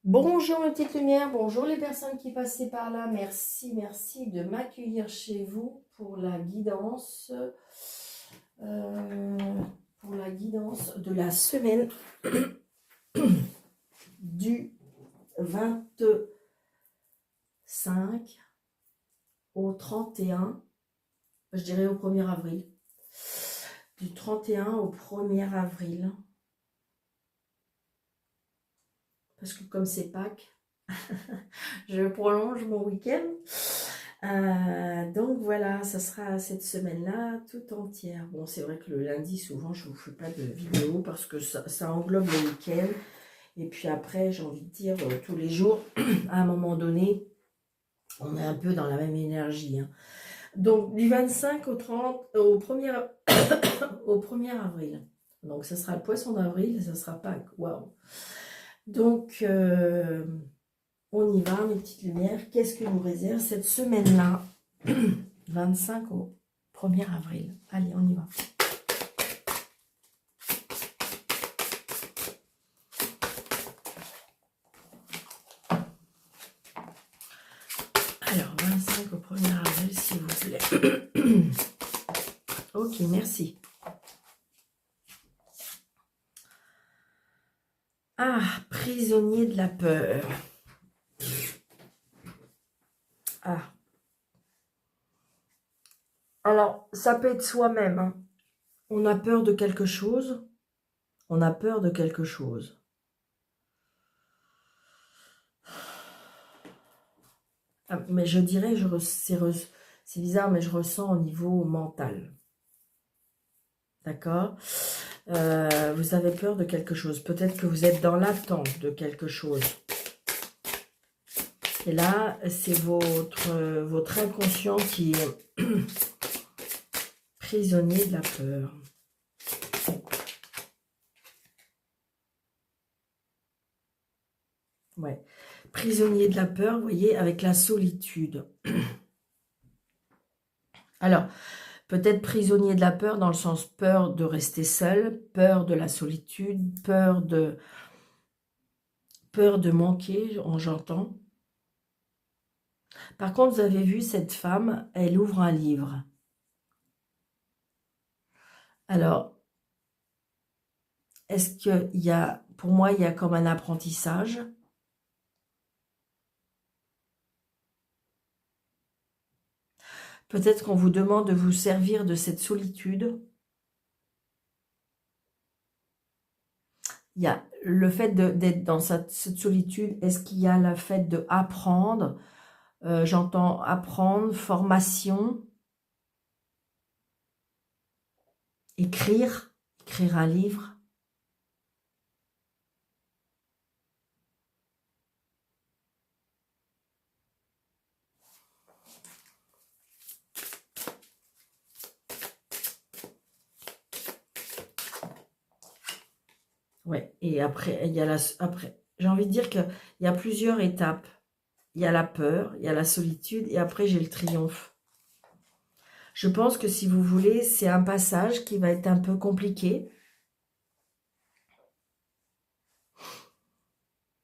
Bonjour mes petites lumières, bonjour les personnes qui passaient par là. Merci, merci de m'accueillir chez vous pour la guidance, de la semaine du 25 au 31, je dirais au 1er avril. Du 31 au 1er avril. Parce que comme c'est Pâques, je prolonge mon week-end. Donc voilà, ça sera cette semaine-là tout entière. Bon, c'est vrai que le lundi, souvent, je ne vous fais pas de vidéo parce que ça englobe le week-end. Et puis après, j'ai envie de dire, tous les jours, à un moment donné, on est un peu dans la même énergie. Hein. Donc, du 25 au 30, au 1er, au 1er avril. Donc, ça sera le poisson d'avril et ça sera Pâques. Waouh! Donc, on y va, mes petites lumières. Qu'est-ce que nous réserve cette semaine-là 25 au 1er avril. Allez, on y va. Alors, 25 au 1er avril, s'il vous plaît. Ok, merci. Ah, prisonnier de la peur. Ah. Alors, ça peut être soi-même. Hein. On a peur de quelque chose. On a peur de quelque chose. Ah, mais je dirais, c'est bizarre, mais je ressens au niveau mental. D'accord? Vous avez peur de quelque chose. Peut-être que vous êtes dans l'attente de quelque chose. Et là, c'est votre inconscient qui est prisonnier de la peur. Ouais. Prisonnier de la peur, vous voyez, avec la solitude. Alors, peut-être prisonnier de la peur dans le sens peur de rester seul, peur de la solitude, peur de manquer, j'entends. Par contre, vous avez vu cette femme, elle ouvre un livre. Alors, est-ce qu'il y a, pour moi, il y a comme un apprentissage. Peut-être qu'on vous demande de vous servir de cette solitude. Il y a le fait d'être dans cette solitude. Est-ce qu'il y a le fait d'apprendre? J'entends apprendre, formation, écrire un livre. Ouais, et après, j'ai envie de dire qu'il y a plusieurs étapes. Il y a la peur, il y a la solitude, et après j'ai le triomphe. Je pense que si vous voulez, c'est un passage qui va être un peu compliqué.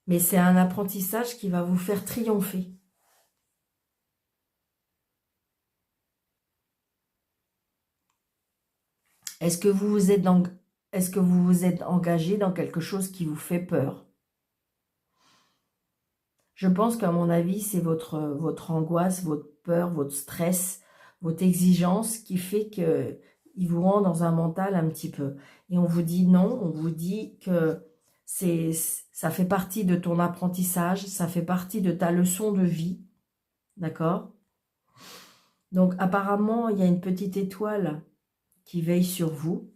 Mais c'est un apprentissage qui va vous faire triompher. Est-ce que vous vous êtes engagé dans quelque chose qui vous fait peur? Je pense qu'à mon avis, c'est votre angoisse, votre peur, votre stress, votre exigence qui fait que il vous rend dans un mental un petit peu. Et on vous dit non, on vous dit que ça fait partie de ton apprentissage, ça fait partie de ta leçon de vie. D'accord? Donc apparemment, il y a une petite étoile qui veille sur vous.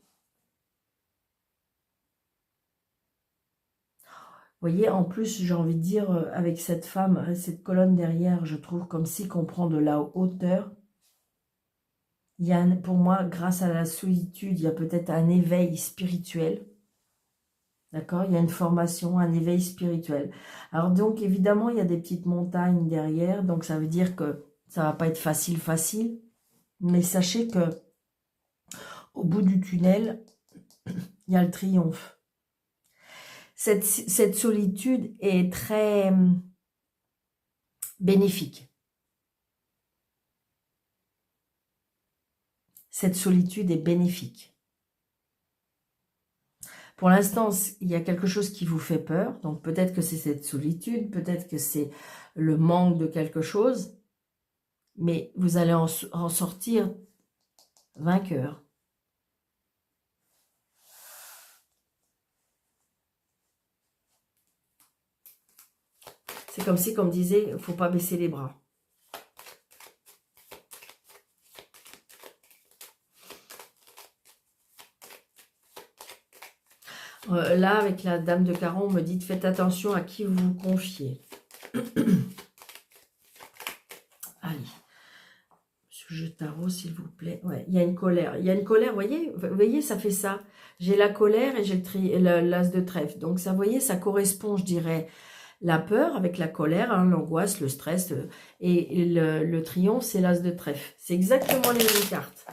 Vous voyez, en plus, j'ai envie de dire, avec cette femme, cette colonne derrière, je trouve comme si qu'on prend de la hauteur. Il y a, pour moi, grâce à la solitude, il y a peut-être un éveil spirituel. D'accord? Il y a une formation, un éveil spirituel. Alors donc, évidemment, il y a des petites montagnes derrière. Donc, ça veut dire que ça va pas être facile. Mais sachez que au bout du tunnel, il y a le triomphe. Cette solitude est très bénéfique. Cette solitude est bénéfique. Pour l'instant, il y a quelque chose qui vous fait peur. Donc peut-être que c'est cette solitude, peut-être que c'est le manque de quelque chose. Mais vous allez en sortir vainqueur. C'est comme si, comme disait, il ne faut pas baisser les bras. Là, avec la dame de carreau, on me dit, faites attention à qui vous vous confiez. Allez. Monsieur Jeu de tarot, s'il vous plaît. Ouais, il y a une colère. Il y a une colère, vous voyez, ça fait ça. J'ai la colère et j'ai l'as de trèfle. Donc, ça, vous voyez, ça correspond, je dirais, la peur avec la colère, hein, l'angoisse, le stress. Et le triomphe, c'est l'as de trèfle. C'est exactement les mêmes cartes.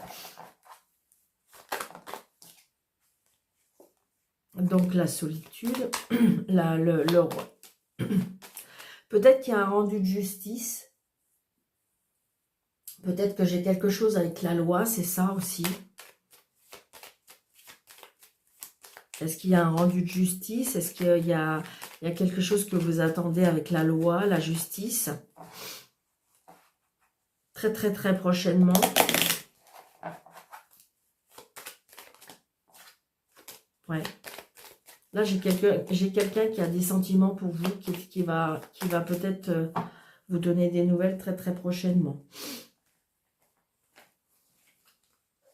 Donc, la solitude, le roi. Peut-être qu'il y a un rendu de justice. Peut-être que j'ai quelque chose avec la loi, c'est ça aussi. Est-ce qu'il y a un rendu de justice? Est-ce qu'il y a quelque chose que vous attendez avec la loi, la justice? Très, très, très prochainement. Ouais. Là, j'ai quelqu'un qui a des sentiments pour vous, qui va peut-être vous donner des nouvelles très, très prochainement.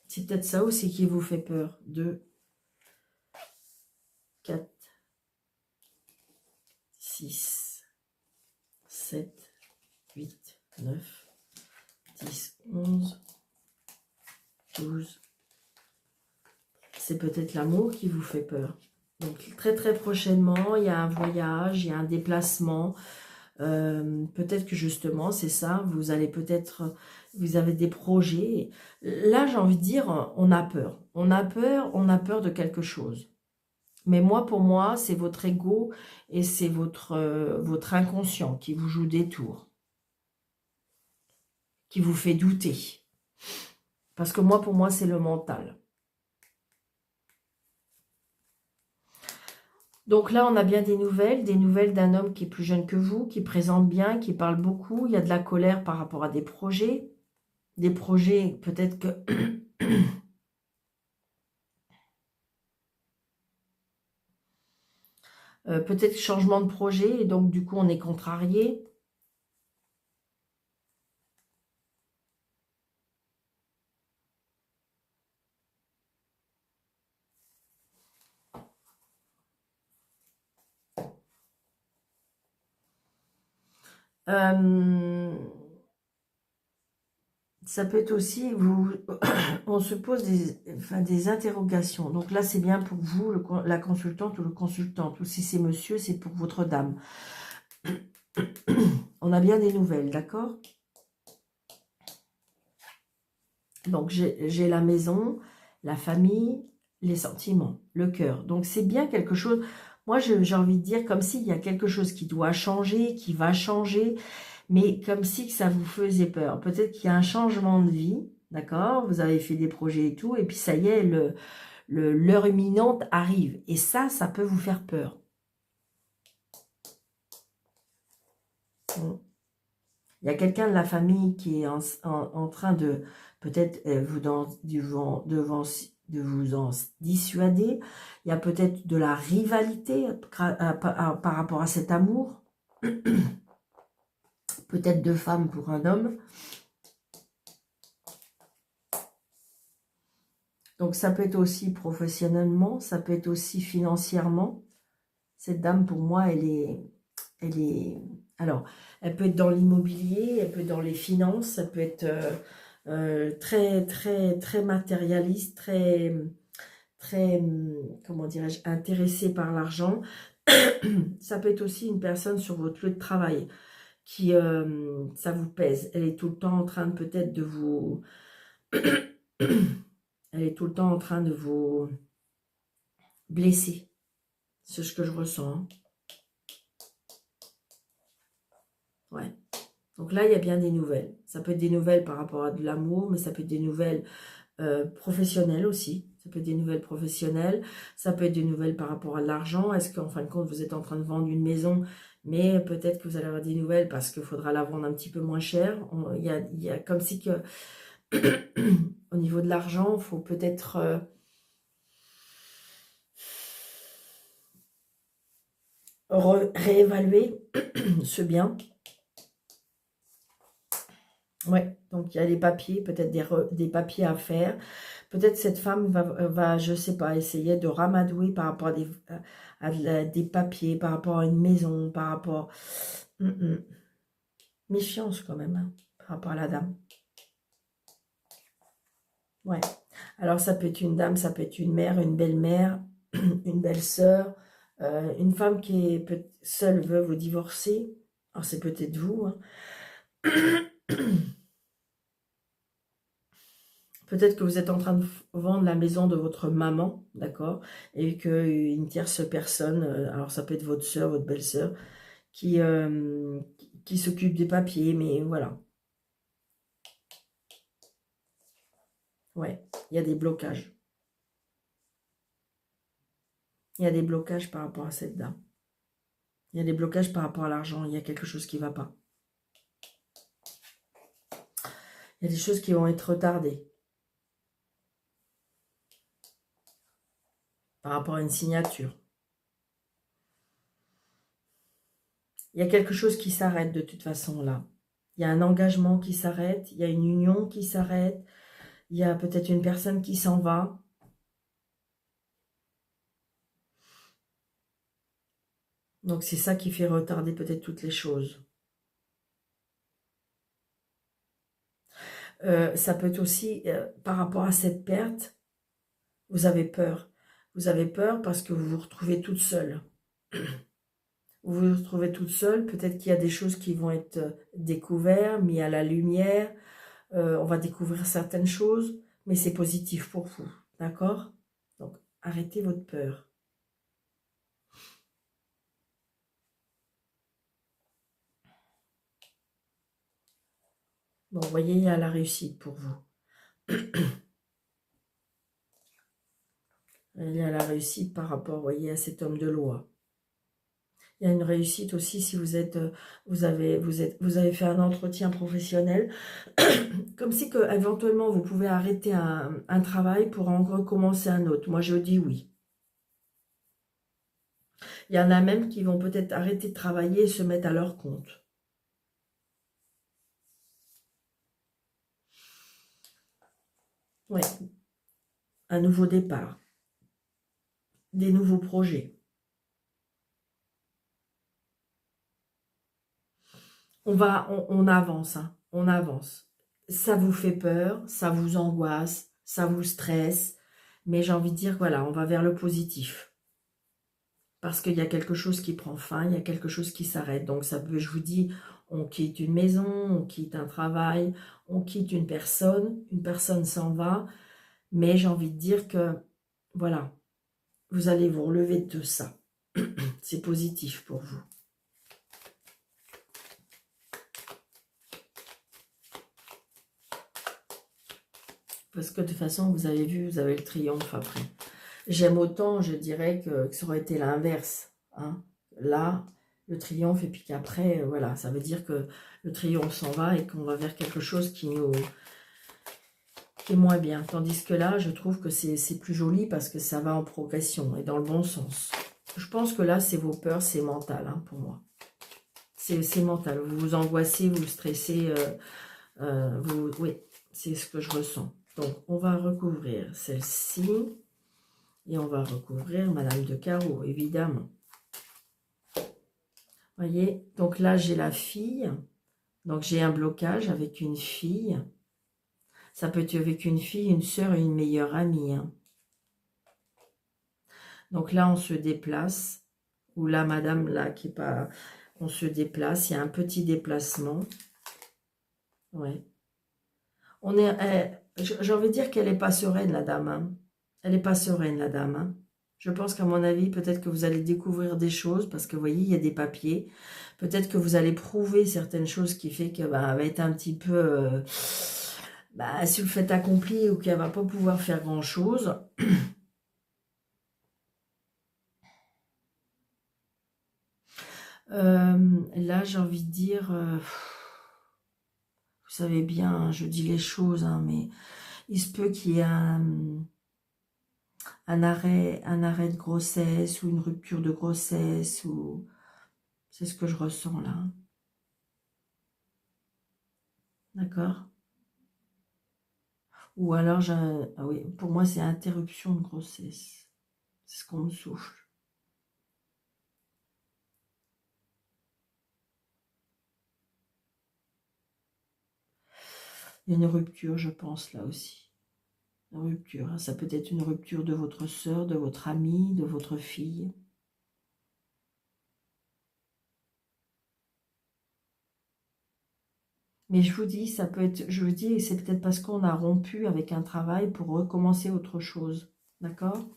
C'est peut-être ça aussi qui vous fait peur. 2, 4, 6, 7, 8, 9, 10, 11, 12. C'est peut-être l'amour qui vous fait peur. Donc, très très prochainement, il y a un voyage, il y a un déplacement. Peut-être que justement, c'est ça, vous allez peut-être, vous avez des projets. Là, j'ai envie de dire, on a peur. On a peur de quelque chose. Mais moi, pour moi, c'est votre ego et c'est votre inconscient qui vous joue des tours, qui vous fait douter. Parce que moi, pour moi, c'est le mental. Donc là, on a bien des nouvelles d'un homme qui est plus jeune que vous, qui présente bien, qui parle beaucoup. Il y a de la colère par rapport à des projets. Des projets, peut-être que... peut-être changement de projet, et donc du coup, on est contrarié. Ça peut être aussi, on se pose des interrogations. Donc là, c'est bien pour vous, la consultante ou le consultante. Ou si c'est monsieur, c'est pour votre dame. On a bien des nouvelles, d'accord? Donc, j'ai la maison, la famille, les sentiments, le cœur. Donc, c'est bien quelque chose... Moi, j'ai envie de dire comme s'il y a quelque chose qui doit changer, qui va changer, mais comme si ça vous faisait peur. Peut-être qu'il y a un changement de vie, d'accord? Vous avez fait des projets et tout, et puis ça y est, l'heure imminente arrive. Et ça peut vous faire peur. Bon. Il y a quelqu'un de la famille qui est en train de peut-être de vous en dissuader. Il y a peut-être de la rivalité par rapport à cet amour. Peut-être deux femmes pour un homme. Donc ça peut être aussi professionnellement, ça peut être aussi financièrement. Cette dame, pour moi, alors, elle peut être dans l'immobilier, elle peut être dans les finances, ça peut être très, très, très matérialiste, très, très, comment dirais-je, intéressée par l'argent. Ça peut être aussi une personne sur votre lieu de travail qui, ça vous pèse. Elle est tout le temps en train peut-être de vous... Elle est tout le temps en train de vous blesser. C'est ce que je ressens. Hein. Ouais. Donc là, il y a bien des nouvelles. Ça peut être des nouvelles par rapport à de l'amour, mais ça peut être des nouvelles professionnelles aussi. Ça peut être des nouvelles professionnelles. Ça peut être des nouvelles par rapport à de l'argent. Est-ce qu'en fin de compte, vous êtes en train de vendre une maison, mais peut-être que vous allez avoir des nouvelles parce qu'il faudra la vendre un petit peu moins cher. Il y a comme si que au niveau de l'argent, il faut peut-être réévaluer ce bien. Ouais, donc il y a des papiers, peut-être des papiers à faire. Peut-être cette femme va, je sais pas, essayer de ramadouer par rapport à des papiers, par rapport à une maison, par rapport... Méfiance quand même, hein, par rapport à la dame. Ouais. Alors ça peut être une dame, ça peut être une mère, une belle-mère, une belle-sœur, une femme qui est seule, veuve ou divorcée. Alors c'est peut-être vous, hein. Peut-être que vous êtes en train de vendre la maison de votre maman, d'accord? Et qu'une tierce personne, alors ça peut être votre soeur, votre belle-sœur, qui s'occupe des papiers, mais voilà. Ouais, il y a des blocages. Il y a des blocages par rapport à cette dame. Il y a des blocages par rapport à l'argent. Il y a quelque chose qui ne va pas. Il y a des choses qui vont être retardées. Par rapport à une signature. Il y a quelque chose qui s'arrête de toute façon là. Il y a un engagement qui s'arrête. Il y a une union qui s'arrête. Il y a peut-être une personne qui s'en va. Donc c'est ça qui fait retarder peut-être toutes les choses. Ça peut être aussi, par rapport à cette perte, vous avez peur. Vous avez peur parce que vous vous retrouvez toute seule. Vous vous retrouvez toute seule. Peut-être qu'il y a des choses qui vont être découvertes, mises à la lumière. On va découvrir certaines choses, mais c'est positif pour vous. D'accord? Donc, arrêtez votre peur. Bon, vous voyez, il y a la réussite pour vous. Il y a la réussite par rapport, vous voyez, à cet homme de loi. Il y a une réussite aussi si vous êtes, vous avez fait un entretien professionnel, comme si que éventuellement vous pouvez arrêter un travail pour en recommencer un autre. Moi, je dis oui. Il y en a même qui vont peut-être arrêter de travailler et se mettre à leur compte. Oui, un nouveau départ, des nouveaux projets. On avance, hein, on avance. Ça vous fait peur, ça vous angoisse, ça vous stresse, mais j'ai envie de dire, voilà, on va vers le positif. Parce qu'il y a quelque chose qui prend fin, il y a quelque chose qui s'arrête. Donc ça peut, je vous dis, on quitte une maison, on quitte un travail, on quitte une personne s'en va, mais j'ai envie de dire que, voilà, vous allez vous relever de ça. C'est positif pour vous. Parce que de toute façon, vous avez vu, vous avez le triomphe après. J'aime autant, je dirais, que ça aurait été l'inverse. Hein. Là, le triomphe, et puis qu'après, voilà, ça veut dire que le triomphe s'en va et qu'on va vers quelque chose qui est moins bien. Tandis que là, je trouve que c'est plus joli parce que ça va en progression et dans le bon sens. Je pense que là, c'est vos peurs, c'est mental, hein, pour moi. C'est mental. Vous vous angoissez, vous stressez, oui, c'est ce que je ressens. Donc, on va recouvrir celle-ci. Et on va recouvrir Madame de Carreau, évidemment. Voyez, donc là, j'ai la fille. Donc, j'ai un blocage avec une fille. Ça peut être avec une fille, une sœur et une meilleure amie. Hein. Donc là, on se déplace. Ou là, Madame, là, qui est pas... On se déplace. Il y a un petit déplacement. Ouais. On est... j'ai envie de dire qu'elle n'est pas sereine, la dame. Hein. Elle n'est pas sereine, la dame. Hein. Je pense qu'à mon avis, peut-être que vous allez découvrir des choses, parce que vous voyez, il y a des papiers. Peut-être que vous allez prouver certaines choses qui fait qu'elle va être un petit peu sur le fait accompli ou qu'elle va pas pouvoir faire grand-chose. Là, j'ai envie de dire, vous savez bien, hein, je dis les choses, hein, mais il se peut qu'il y ait un arrêt de grossesse ou une rupture de grossesse, ou c'est ce que je ressens là. D'accord? Ou alors, ah oui, pour moi, c'est interruption de grossesse. C'est ce qu'on me souffle. Il y a une rupture, je pense, là aussi. Une rupture, hein. Ça peut être une rupture de votre sœur, de votre amie, de votre fille. Mais je vous dis, ça peut être, je vous dis, c'est peut-être parce qu'on a rompu avec un travail pour recommencer autre chose. D'accord?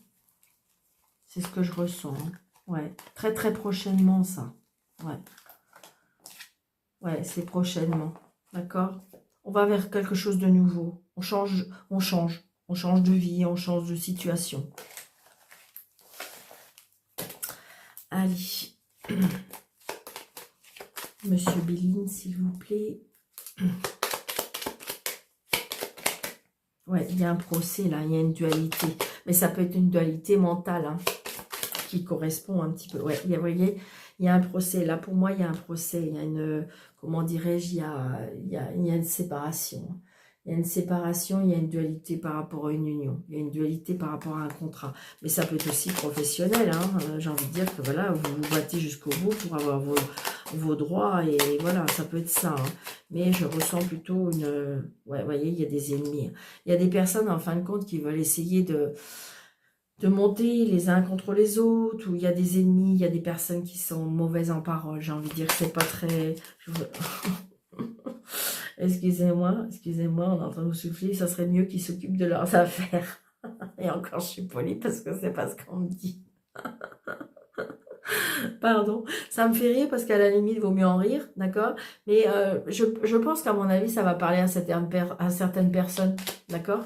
C'est ce que je ressens, hein. Ouais, très très prochainement, ça. Ouais, ouais, c'est prochainement. D'accord? On va vers quelque chose de nouveau. On change, on change. On change de vie, on change de situation. Allez. Monsieur Béline, s'il vous plaît. Ouais, il y a un procès là, il y a une dualité. Mais ça peut être une dualité mentale, hein, qui correspond un petit peu. Ouais, vous voyez, il y a un procès. Là, pour moi, il y a un procès. Il y a une, comment dirais-je, il y a une séparation. Il y a une séparation, il y a une dualité par rapport à une union. Il y a une dualité par rapport à un contrat. Mais ça peut être aussi professionnel, hein. J'ai envie de dire que voilà, vous vous battez jusqu'au bout pour avoir vos droits. Et voilà, ça peut être ça, hein. Mais je ressens plutôt une... Ouais, vous voyez, il y a des ennemis. Il y a des personnes, en fin de compte, qui veulent essayer de monter les uns contre les autres, où il y a des ennemis, il y a des personnes qui sont mauvaises en parole. J'ai envie de dire que c'est pas très... Excusez-moi, on est en train de vous souffler, ça serait mieux qu'ils s'occupent de leurs affaires. Et encore, je suis polie parce que c'est pas ce qu'on me dit. Pardon, ça me fait rire parce qu'à la limite, il vaut mieux en rire, d'accord? Mais je pense qu'à mon avis, ça va parler à certaines personnes, d'accord?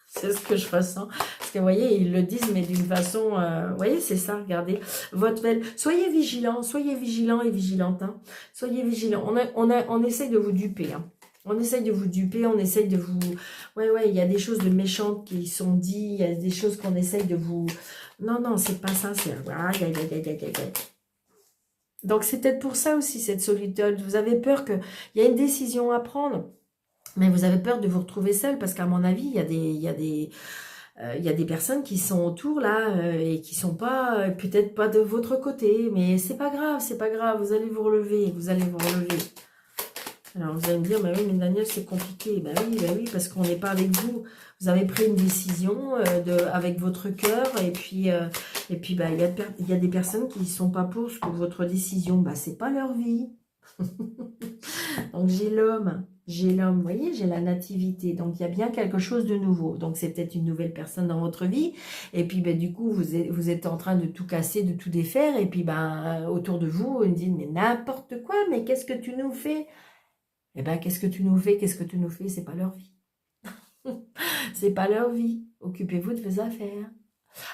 C'est ce que je ressens. Parce que, vous voyez, ils le disent, mais d'une façon... vous voyez, c'est ça, regardez. Votre belle... Soyez vigilants et vigilantes. Hein. Soyez vigilants. On essaye de vous duper. Hein. On essaye de vous duper, on essaye de vous... Ouais, il y a des choses de méchantes qui sont dites, il y a des choses qu'on essaye de vous... Non, non, c'est pas sincère. Donc, c'est peut-être pour ça aussi, cette solitude. Vous avez peur qu'il y a une décision à prendre. Mais vous avez peur de vous retrouver seul parce qu'à mon avis, il y a des personnes qui sont autour là et qui sont pas, peut-être pas de votre côté, mais c'est pas grave, vous allez vous relever, vous allez vous relever. Alors vous allez me dire, bah oui, mais Daniel, c'est compliqué. Bah oui, parce qu'on n'est pas avec vous. Vous avez pris une décision avec votre cœur et puis bah, il y a des personnes qui ne sont pas pour votre décision. Bah, c'est pas leur vie. Donc j'ai l'homme, vous voyez, j'ai la nativité. Donc il y a bien quelque chose de nouveau. Donc c'est peut-être une nouvelle personne dans votre vie. Et puis ben, du coup, vous êtes en train de tout casser, de tout défaire. Et puis ben autour de vous, on dit, mais n'importe quoi, mais qu'est-ce que tu nous fais? Eh ben qu'est-ce que tu nous fais? Qu'est-ce que tu nous fais? C'est pas leur vie. C'est pas leur vie. Occupez-vous de vos affaires.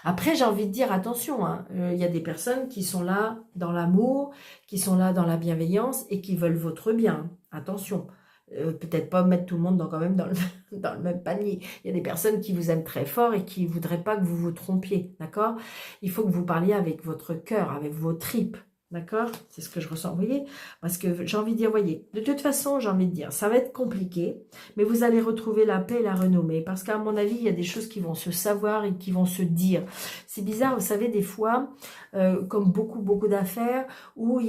Après, j'ai envie de dire, attention, hein, y a des personnes qui sont là dans l'amour, qui sont là dans la bienveillance et qui veulent votre bien. Attention, peut-être pas mettre tout le monde quand même dans dans le même panier. Il y a des personnes qui vous aiment très fort et qui ne voudraient pas que vous vous trompiez, d'accord? Il faut que vous parliez avec votre cœur, avec vos tripes. D'accord? C'est ce que je ressens, vous voyez? Parce que j'ai envie de dire, voyez, de toute façon, j'ai envie de dire, ça va être compliqué, mais vous allez retrouver la paix et la renommée. Parce qu'à mon avis, il y a des choses qui vont se savoir et qui vont se dire. C'est bizarre, vous savez, des fois, comme beaucoup d'affaires, où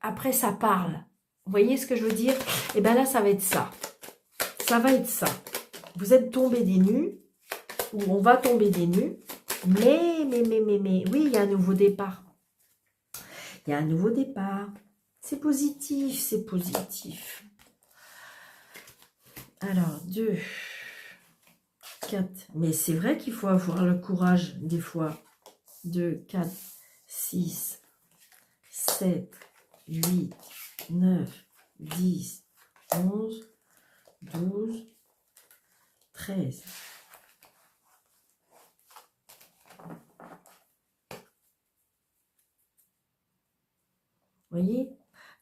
après, ça parle. Vous voyez ce que je veux dire? Et bien là, ça va être ça. Ça va être ça. Vous êtes tombé des nues, ou on va tomber des nues, mais, oui, il y a un nouveau départ. Il y a un nouveau départ. C'est positif, c'est positif. Alors, 2, 4. Mais c'est vrai qu'il faut avoir le courage, des fois. 2, 4, 6, 7, 8, 9, 10, 11, 12, 13. Vous voyez?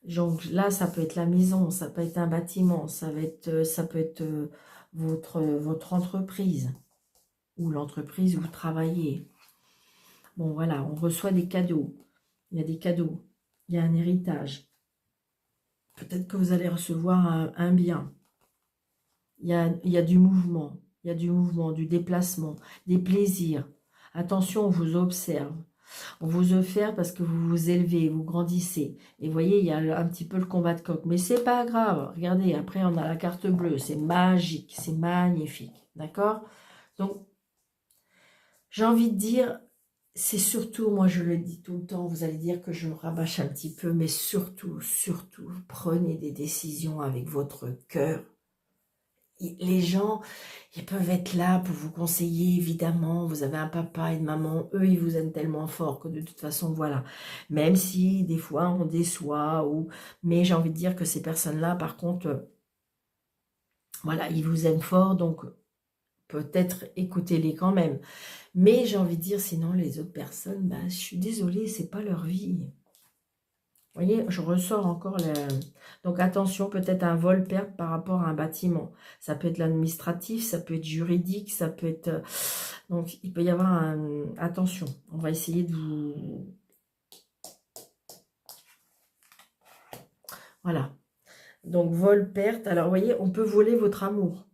Donc là, ça peut être la maison, ça peut être un bâtiment, ça peut être votre entreprise ou l'entreprise où vous travaillez. Bon, voilà, on reçoit des cadeaux. Il y a des cadeaux. Il y a un héritage. Peut-être que vous allez recevoir un bien. Il y a du mouvement. Il y a du mouvement, du déplacement, des plaisirs. Attention, on vous observe. On vous observe parce que vous vous élevez, vous grandissez. Et vous voyez, il y a un petit peu le combat de coq. Mais c'est pas grave. Regardez, après, on a la carte bleue. C'est magique, c'est magnifique. D'accord? Donc, j'ai envie de dire, c'est surtout, moi je le dis tout le temps, vous allez dire que je me rabâche un petit peu, mais surtout, surtout, prenez des décisions avec votre cœur. Les gens, ils peuvent être là pour vous conseiller, évidemment, vous avez un papa et une maman, eux, ils vous aiment tellement fort que de toute façon, voilà. Même si, des fois, on déçoit, mais j'ai envie de dire que ces personnes-là, par contre, voilà, ils vous aiment fort, donc peut-être écoutez-les quand même. Mais j'ai envie de dire, sinon, les autres personnes, ben, je suis désolée, c'est pas leur vie. Vous voyez, je ressors encore Donc attention, peut-être un vol-perte par rapport à un bâtiment. Ça peut être l'administratif, ça peut être juridique, ça peut être... Donc il peut y avoir un... Attention, on va essayer de vous... Voilà. Donc vol-perte. Alors vous voyez, on peut voler votre amour.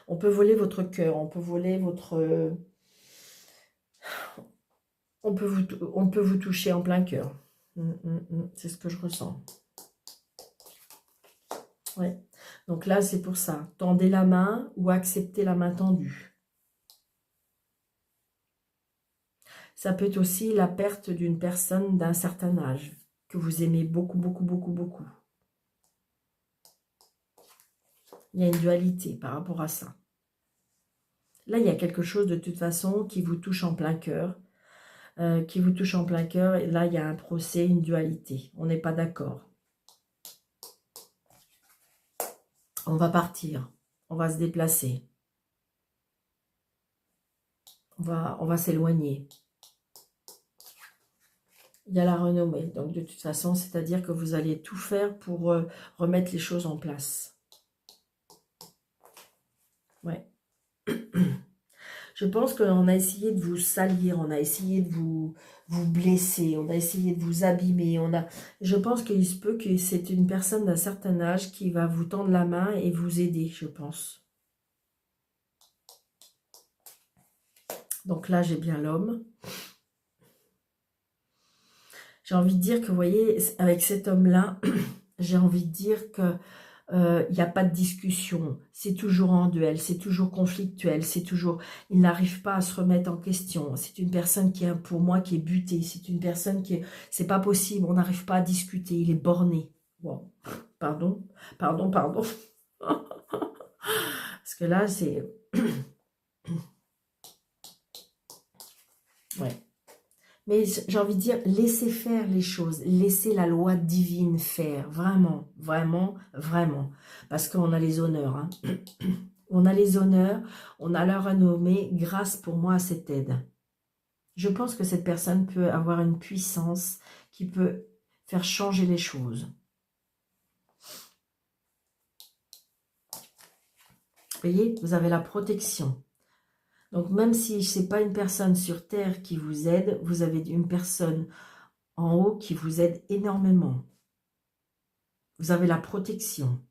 On peut voler votre cœur, on peut voler votre... On peut vous toucher en plein cœur. C'est ce que je ressens. Ouais. Donc là, c'est pour ça. Tendez la main ou acceptez la main tendue. Ça peut être aussi la perte d'une personne d'un certain âge, que vous aimez beaucoup, beaucoup, beaucoup, beaucoup. Il y a une dualité par rapport à ça. Là, il y a quelque chose de toute façon qui vous touche en plein cœur. Qui vous touche en plein cœur. Et là, il y a un procès, une dualité. On n'est pas d'accord. On va partir. On va se déplacer. On va s'éloigner. Il y a la renommée. Donc, de toute façon, c'est-à-dire que vous allez tout faire pour remettre les choses en place. Ouais. Je pense qu'on a essayé de vous salir, on a essayé de vous blesser, on a essayé de vous abîmer. Je pense qu'il se peut que c'est une personne d'un certain âge qui va vous tendre la main et vous aider, je pense. Donc là, j'ai bien l'homme. J'ai envie de dire que, vous voyez, avec cet homme-là, j'ai envie de dire que il n'y a pas de discussion, c'est toujours en duel, c'est toujours conflictuel, c'est toujours, il n'arrive pas à se remettre en question. C'est une personne qui est, pour moi, qui est butée, c'est une personne qui est, c'est pas possible, on n'arrive pas à discuter, il est borné. Wow. Pardon, pardon, pardon. Parce que là, c'est... ouais. Mais j'ai envie de dire, laissez faire les choses, laissez la loi divine faire, vraiment, vraiment, vraiment. Parce qu'on a les honneurs, hein. On a les honneurs, on a la renommée grâce pour moi à cette aide. Je pense que cette personne peut avoir une puissance qui peut faire changer les choses. Vous voyez, vous avez la protection. Donc même si ce n'est pas une personne sur Terre qui vous aide, vous avez une personne en haut qui vous aide énormément. Vous avez la protection.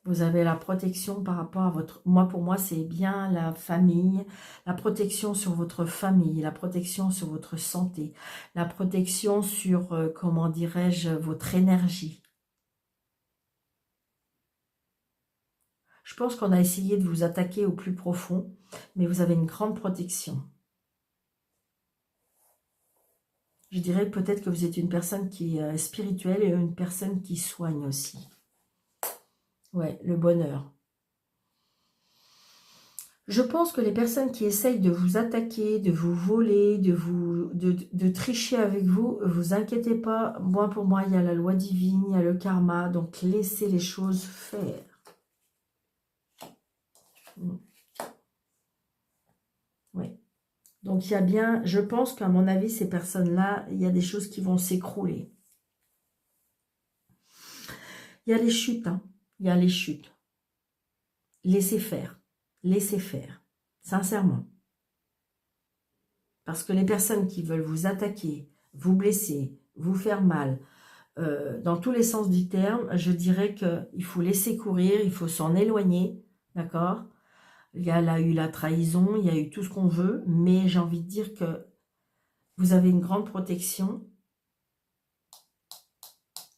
Vous avez la protection par rapport à votre... Moi, pour moi, c'est bien la famille, la protection sur votre famille, la protection sur votre santé, la protection sur, comment dirais-je, votre énergie. Je pense qu'on a essayé de vous attaquer au plus profond, mais vous avez une grande protection. Je dirais peut-être que vous êtes une personne qui est spirituelle et une personne qui soigne aussi. Ouais, le bonheur. Je pense que les personnes qui essayent de vous attaquer, de vous voler, de tricher avec vous, vous inquiétez pas. Moi, pour moi, il y a la loi divine, il y a le karma. Donc, laissez les choses faire. Oui. Donc, il y a bien, je pense qu'à mon avis, ces personnes-là, il y a des choses qui vont s'écrouler. Il y a les chutes, hein. Il y a les chutes. Laissez faire. Laissez faire. Sincèrement. Parce que les personnes qui veulent vous attaquer, vous blesser, vous faire mal, dans tous les sens du terme, je dirais qu'il faut laisser courir, il faut s'en éloigner, d'accord? Il y a eu la trahison, il y a eu tout ce qu'on veut, mais j'ai envie de dire que vous avez une grande protection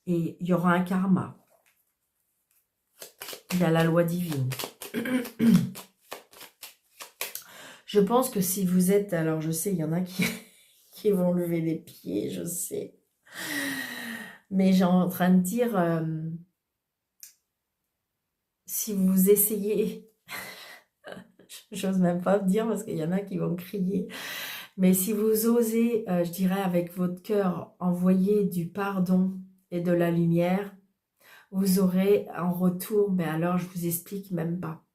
et il y aura un karma. Il y a la loi divine. Je pense que si vous êtes... Alors, je sais, il y en a qui vont lever les pieds, je sais. Mais j'ai en train de dire... si vous essayez... J'ose même pas dire parce qu'il y en a qui vont crier. Mais si vous osez, je dirais avec votre cœur, envoyer du pardon et de la lumière, vous aurez en retour, mais alors je vous explique même pas.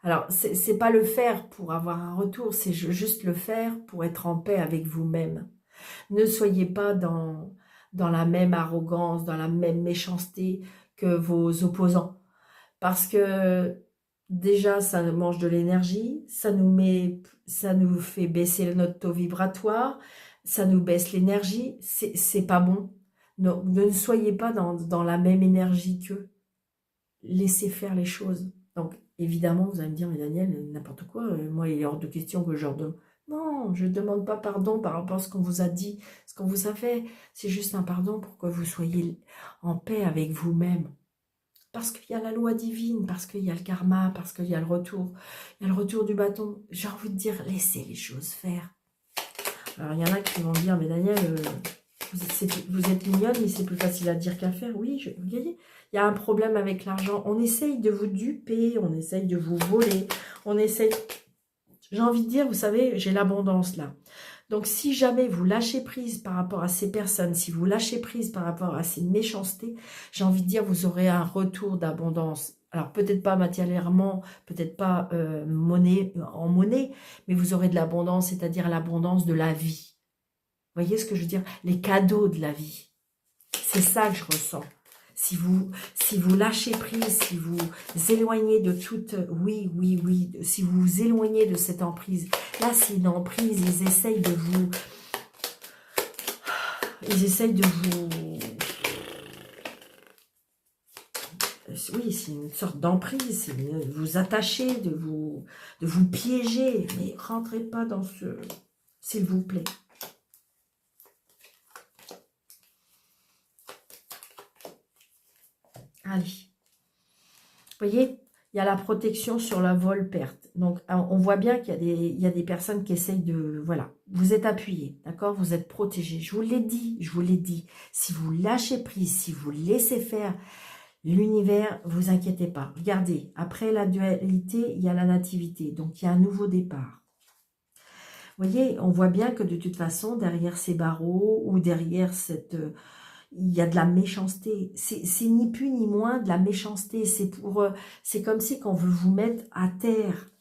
Alors, c'est pas le faire pour avoir un retour, c'est juste le faire pour être en paix avec vous-même. Ne soyez pas dans la même arrogance, dans la même méchanceté que vos opposants. Parce que déjà, ça mange de l'énergie, ça nous fait baisser notre taux vibratoire, ça nous baisse l'énergie, c'est pas bon. Non, ne soyez pas dans la même énergie qu'eux. Laissez faire les choses. Donc, évidemment, vous allez me dire, mais Daniel, n'importe quoi, moi, il est hors de question que je leur demande. Non, je ne demande pas pardon par rapport à ce qu'on vous a dit, ce qu'on vous a fait. C'est juste un pardon pour que vous soyez en paix avec vous-même. Parce qu'il y a la loi divine, parce qu'il y a le karma, parce qu'il y a le retour. Il y a le retour du bâton. J'ai envie de dire, laissez les choses faire. Alors, il y en a qui vont dire, mais Daniel, vous êtes mignonne, mais c'est plus facile à dire qu'à faire. Oui, vous voyez, il y a un problème avec l'argent. On essaye de vous duper, on essaye de vous voler, on essaye... J'ai envie de dire, vous savez, j'ai l'abondance là. Donc, si jamais vous lâchez prise par rapport à ces personnes, si vous lâchez prise par rapport à ces méchancetés, j'ai envie de dire, vous aurez un retour d'abondance. Alors, peut-être pas matériellement, peut-être pas en monnaie, mais vous aurez de l'abondance, c'est-à-dire l'abondance de la vie. Vous voyez ce que je veux dire? Les cadeaux de la vie. C'est ça que je ressens. Si vous lâchez prise, si vous éloignez de toute... Oui, si vous vous éloignez de cette emprise. Là, c'est une emprise, ils essayent de vous... Oui, c'est une sorte d'emprise, c'est de vous attacher, de vous piéger. Mais rentrez pas dans ce... S'il vous plaît. Allez. Vous voyez, il y a la protection sur la vol-perte. Donc, on voit bien qu'il y a des personnes qui essayent de... Voilà, vous êtes appuyés, d'accord? Vous êtes protégés. Je vous l'ai dit, je vous l'ai dit. Si vous lâchez prise, si vous laissez faire l'univers, vous inquiétez pas. Regardez, après la dualité, il y a la nativité. Donc, il y a un nouveau départ. Vous voyez, on voit bien que de toute façon, derrière ces barreaux ou derrière cette... il y a de la méchanceté. C'est ni plus ni moins de la méchanceté. C'est comme si qu'on veut vous mettre à terre.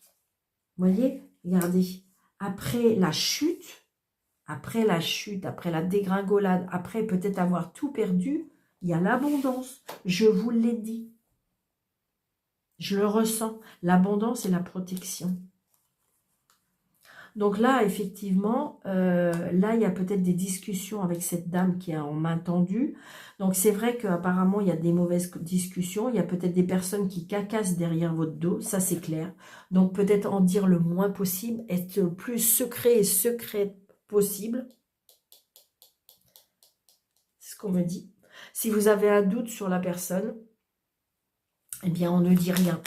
Vous voyez? Regardez. Après la chute, après la dégringolade, après peut-être avoir tout perdu, il y a l'abondance. Je vous l'ai dit. Je le ressens. L'abondance et la protection. Donc là, effectivement, là, il y a peut-être des discussions avec cette dame qui est en main tendue. Donc c'est vrai qu'apparemment, il y a des mauvaises discussions. Il y a peut-être des personnes qui cacassent derrière votre dos, ça c'est clair. Donc peut-être en dire le moins possible, être le plus secret et secrète possible. C'est ce qu'on me dit. Si vous avez un doute sur la personne, eh bien on ne dit rien.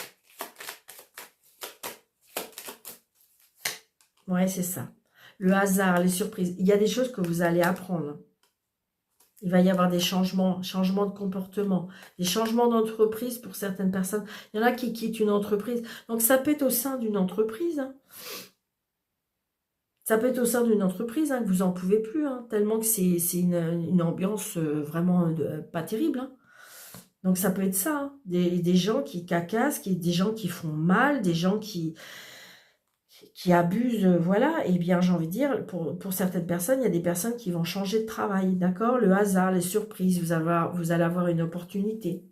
Ouais, c'est ça. Le hasard, les surprises. Il y a des choses que vous allez apprendre. Il va y avoir des changements de comportement, des changements d'entreprise pour certaines personnes. Il y en a qui quittent une entreprise. Donc, ça peut être au sein d'une entreprise. Hein. Ça peut être au sein d'une entreprise, hein, que vous n'en pouvez plus, hein, tellement que c'est une ambiance vraiment pas terrible. Hein. Donc, ça peut être ça. Hein. Des gens qui cacassent, des gens qui font mal, des gens qui abusent, voilà, et bien j'ai envie de dire, pour certaines personnes, il y a des personnes qui vont changer de travail, d'accord? Le hasard, les surprises, vous allez avoir une opportunité.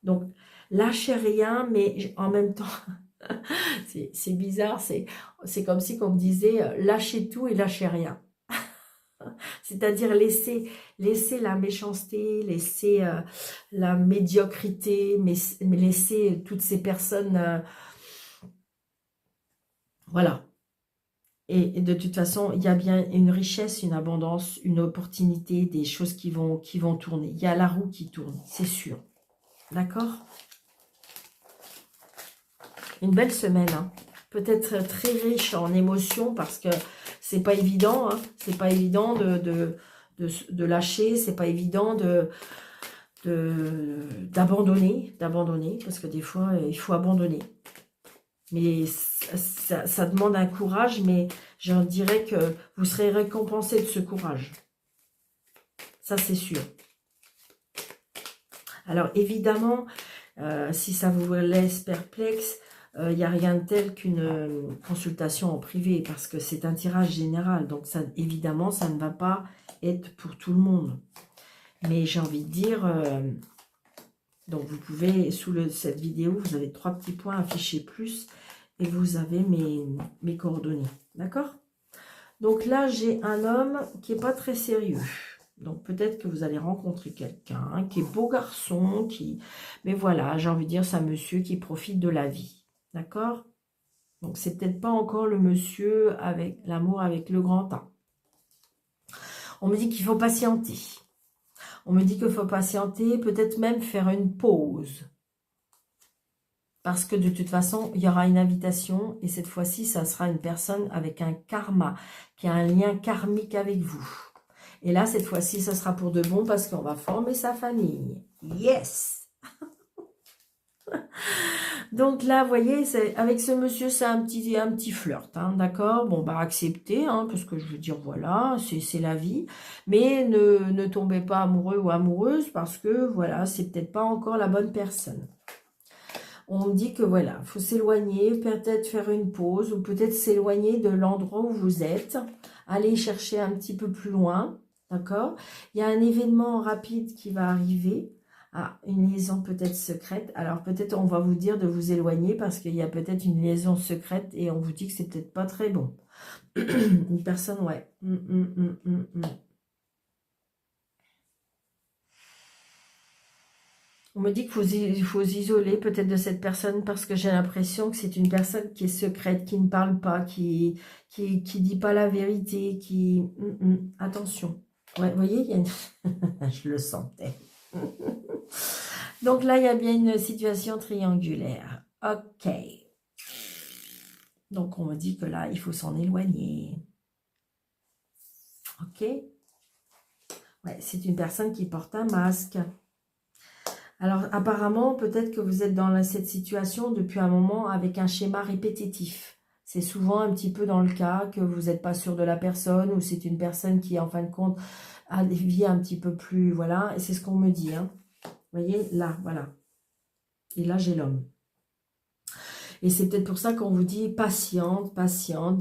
Donc, lâchez rien, mais en même temps, c'est bizarre, c'est comme si on me disait, lâchez tout et lâchez rien. C'est-à-dire laisser la méchanceté, laisser la médiocrité, mais laisser toutes ces personnes, voilà. Et de toute façon, il y a bien une richesse, une abondance, une opportunité, des choses qui vont tourner. Il y a la roue qui tourne, c'est sûr. D'accord? Une belle semaine, hein. Peut-être très riche en émotions parce que c'est pas évident, hein. C'est pas évident de lâcher, c'est pas évident d'abandonner, parce que des fois, il faut abandonner. Mais ça demande un courage, mais je dirais que vous serez récompensé de ce courage. Ça, c'est sûr. Alors, évidemment, si ça vous laisse perplexe, il n'y a rien de tel qu'une consultation en privé, parce que c'est un tirage général. Donc, ça, évidemment, ça ne va pas être pour tout le monde. Mais j'ai envie de dire... donc, vous pouvez, sous cette vidéo, vous avez 3 petits points affichés plus, et vous avez mes coordonnées. D'accord? Donc là, j'ai un homme qui n'est pas très sérieux. Donc peut-être que vous allez rencontrer quelqu'un qui est beau garçon, mais voilà, j'ai envie de dire, c'est un monsieur qui profite de la vie. D'accord? Donc c'est peut-être pas encore le monsieur avec l'amour avec le grand A. On me dit qu'il faut patienter. On me dit qu'il faut patienter, peut-être même faire une pause. Parce que de toute façon, il y aura une invitation et cette fois-ci, ça sera une personne avec un karma, qui a un lien karmique avec vous. Et là, cette fois-ci, ça sera pour de bon parce qu'on va former sa famille. Yes! Donc là, vous voyez, avec ce monsieur, c'est un petit flirt, hein, d'accord? Bon, bah, acceptez, hein, parce que je veux dire, voilà, c'est la vie. Mais ne tombez pas amoureux ou amoureuse parce que, voilà, c'est peut-être pas encore la bonne personne. On me dit que voilà, il faut s'éloigner, peut-être faire une pause, ou peut-être s'éloigner de l'endroit où vous êtes, aller chercher un petit peu plus loin, d'accord? Il y a un événement rapide qui va arriver, une liaison peut-être secrète, alors peut-être on va vous dire de vous éloigner parce qu'il y a peut-être une liaison secrète et on vous dit que c'est peut-être pas très bon. Une personne, ouais. On me dit qu'il faut s'isoler peut-être de cette personne parce que j'ai l'impression que c'est une personne qui est secrète, qui ne parle pas, qui dit pas la vérité, attention. Ouais, vous voyez, il y a une... je le sentais. Donc là, il y a bien une situation triangulaire. Ok. Donc on me dit que là, il faut s'en éloigner. Ok. Ouais, c'est une personne qui porte un masque. Alors, apparemment, peut-être que vous êtes dans cette situation depuis un moment avec un schéma répétitif. C'est souvent un petit peu dans le cas que vous n'êtes pas sûr de la personne ou c'est une personne qui, en fin de compte, a des vies un petit peu plus... Voilà, et c'est ce qu'on me dit. Hein. Vous voyez, là, voilà. Et là, j'ai l'homme. Et c'est peut-être pour ça qu'on vous dit patiente,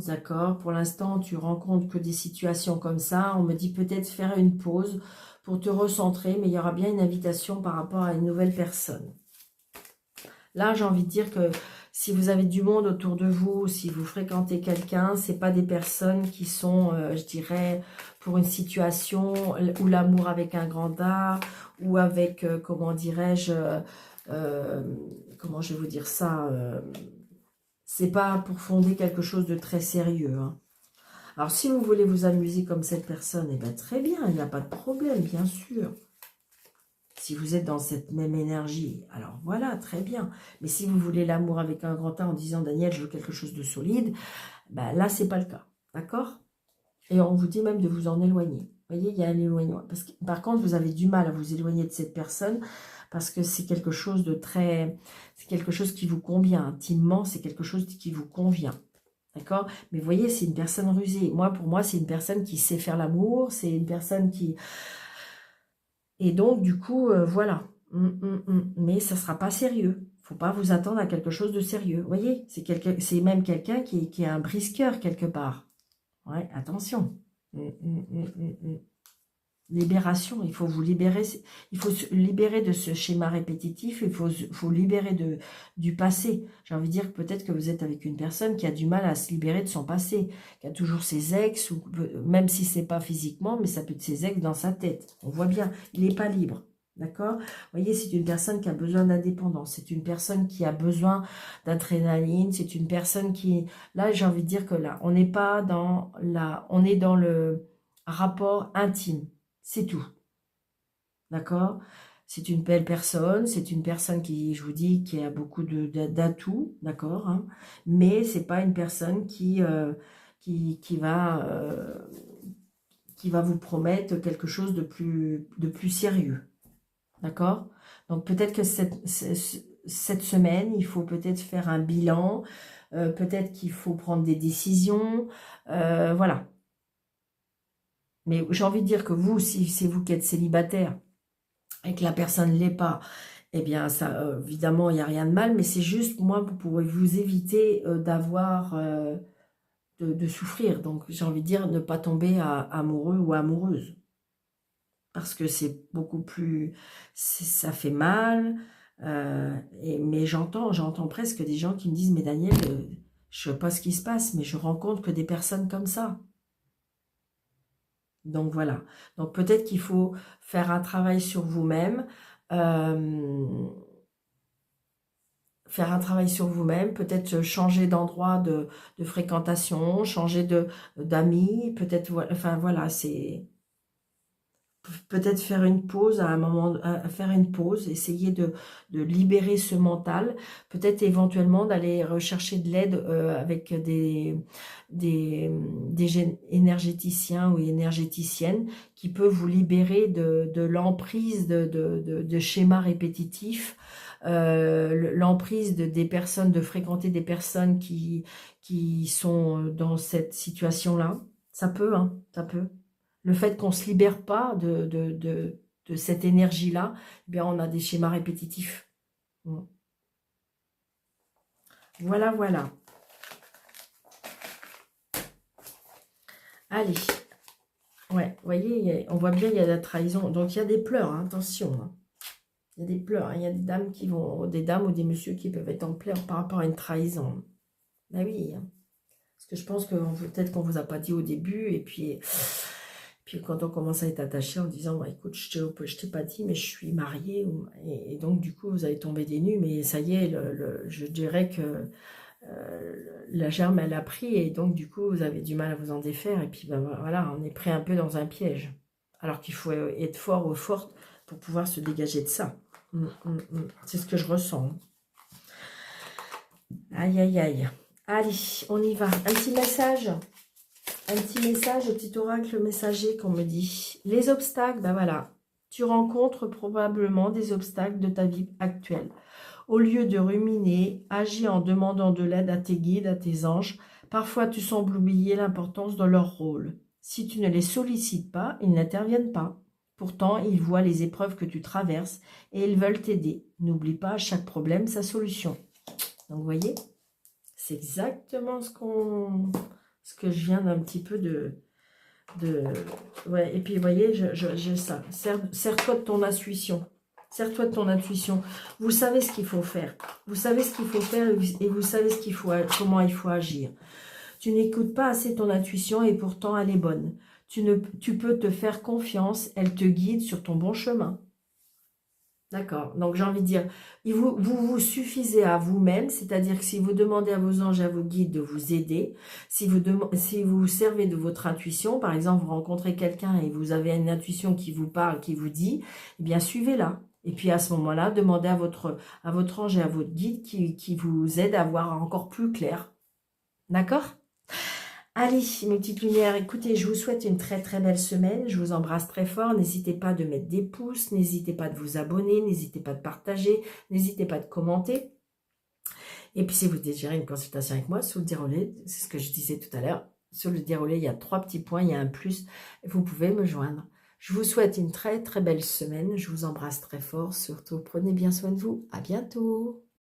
d'accord. Pour l'instant, tu rencontres que des situations comme ça. On me dit peut-être faire une pause pour te recentrer, mais il y aura bien une invitation par rapport à une nouvelle personne. Là, j'ai envie de dire que si vous avez du monde autour de vous, si vous fréquentez quelqu'un, c'est pas des personnes qui sont, je dirais, pour une situation où l'amour avec un grand A, ou avec, comment dirais-je, comment je vais vous dire ça, c'est pas pour fonder quelque chose de très sérieux. Hein. Alors, si vous voulez vous amuser comme cette personne, eh bien, très bien, il n'y a pas de problème, bien sûr. Si vous êtes dans cette même énergie, alors voilà, très bien. Mais si vous voulez l'amour avec un grand A en disant, Daniel, je veux quelque chose de solide, ben là, c'est pas le cas. D'accord? Et on vous dit même de vous en éloigner. Vous voyez, il y a un éloignement. Parce que, par contre, vous avez du mal à vous éloigner de cette personne parce que c'est quelque chose de très... C'est quelque chose qui vous convient. Intimement, c'est quelque chose qui vous convient. D'accord? Mais vous voyez, c'est une personne rusée. Moi, pour moi, c'est une personne qui sait faire l'amour. C'est une personne qui... Et donc, du coup, voilà. Mais ça ne sera pas sérieux. Faut pas vous attendre à quelque chose de sérieux. Vous voyez, c'est même quelqu'un qui est un brisqueur quelque part. Ouais, attention. Libération, il faut vous libérer, il faut se libérer de ce schéma répétitif, il faut libérer du passé. J'ai envie de dire que peut-être que vous êtes avec une personne qui a du mal à se libérer de son passé, qui a toujours ses ex, ou même si c'est pas physiquement, mais ça peut être ses ex dans sa tête. On voit bien, il n'est pas libre. D'accord? Vous voyez, c'est une personne qui a besoin d'indépendance, c'est une personne qui a besoin d'adrénaline, c'est une personne qui... Là, j'ai envie de dire que là, on n'est pas dans la... On est dans le rapport intime. C'est tout. D'accord? C'est une belle personne, c'est une personne qui, je vous dis, qui a beaucoup d'atouts, d'accord, hein, mais c'est pas une personne qui va vous promettre quelque chose de plus sérieux. D'accord? Donc peut-être que cette semaine, il faut peut-être faire un bilan, peut-être qu'il faut prendre des décisions, voilà. Mais j'ai envie de dire que vous, si c'est vous qui êtes célibataire et que la personne ne l'est pas, eh bien, ça, évidemment, il n'y a rien de mal, mais c'est juste, moi, vous pourrez vous éviter de souffrir. Donc, j'ai envie de dire, ne pas tomber amoureux ou amoureuse. Parce que c'est beaucoup plus... Ça fait mal. Mais j'entends presque des gens qui me disent, mais Daniel, je ne sais pas ce qui se passe, mais je rencontre que des personnes comme ça. Donc voilà, donc peut-être qu'il faut faire un travail sur vous-même, peut-être changer d'endroit de fréquentation, changer d'amis, peut-être, enfin voilà, c'est peut-être faire une pause à un moment, faire une pause, essayer de libérer ce mental, peut-être éventuellement d'aller rechercher de l'aide avec des énergéticiens ou énergéticiennes qui peuvent vous libérer de l'emprise de schémas répétitifs, l'emprise des personnes, de fréquenter des personnes qui sont dans cette situation-là. Ça peut, hein, ça peut. Le fait qu'on ne se libère pas de cette énergie-là, eh bien, on a des schémas répétitifs. Voilà, voilà. Allez. Ouais, vous voyez, on voit bien, il y a de la trahison. Donc, il y a des pleurs, hein, attention. Hein. Il y a des pleurs. Hein. Il y a des dames ou des messieurs qui peuvent être en pleurs par rapport à une trahison. Ben oui. Hein. Parce que je pense que peut-être qu'on ne vous a pas dit au début, et puis quand on commence à être attaché en disant, bah, écoute, je t'ai pas dit, mais je suis mariée, et donc du coup, vous allez tomber des nues, mais ça y est, je dirais que la germe, elle a pris, et donc du coup, vous avez du mal à vous en défaire, et puis ben, voilà, on est pris un peu dans un piège. Alors qu'il faut être fort ou forte pour pouvoir se dégager de ça. C'est ce que je ressens. Aïe, aïe, aïe. Allez, on y va. Un petit message au petit oracle messager qu'on me dit. Les obstacles, ben voilà. Tu rencontres probablement des obstacles de ta vie actuelle. Au lieu de ruminer, agis en demandant de l'aide à tes guides, à tes anges. Parfois, tu sembles oublier l'importance de leur rôle. Si tu ne les sollicites pas, ils n'interviennent pas. Pourtant, ils voient les épreuves que tu traverses et ils veulent t'aider. N'oublie pas à chaque problème sa solution. Donc, vous voyez, c'est exactement ce que je viens d'un petit peu ouais, et puis, vous voyez, j'ai ça. Sers-toi de ton intuition. Sers-toi de ton intuition. Vous savez ce qu'il faut faire. Vous savez ce qu'il faut faire et vous savez comment il faut agir. Tu n'écoutes pas assez ton intuition et pourtant elle est bonne. Tu peux te faire confiance, elle te guide sur ton bon chemin. D'accord. Donc j'ai envie de dire, vous suffisez à vous-même, c'est-à-dire que si vous demandez à vos anges et à vos guides de vous aider, si vous servez de votre intuition, par exemple vous rencontrez quelqu'un et vous avez une intuition qui vous parle, qui vous dit, eh bien suivez-la. Et puis à ce moment-là, demandez à votre ange et à votre guide qui vous aide à voir encore plus clair. D'accord ? Allez, mes petites lumières, écoutez, je vous souhaite une très très belle semaine. Je vous embrasse très fort. N'hésitez pas de mettre des pouces, n'hésitez pas de vous abonner, n'hésitez pas de partager, n'hésitez pas de commenter. Et puis, si vous désirez une consultation avec moi, sous le déroulé, c'est ce que je disais tout à l'heure, sur le déroulé, il y a 3 petits points, il y a un plus, vous pouvez me joindre. Je vous souhaite une très très belle semaine. Je vous embrasse très fort. Surtout, prenez bien soin de vous. À bientôt.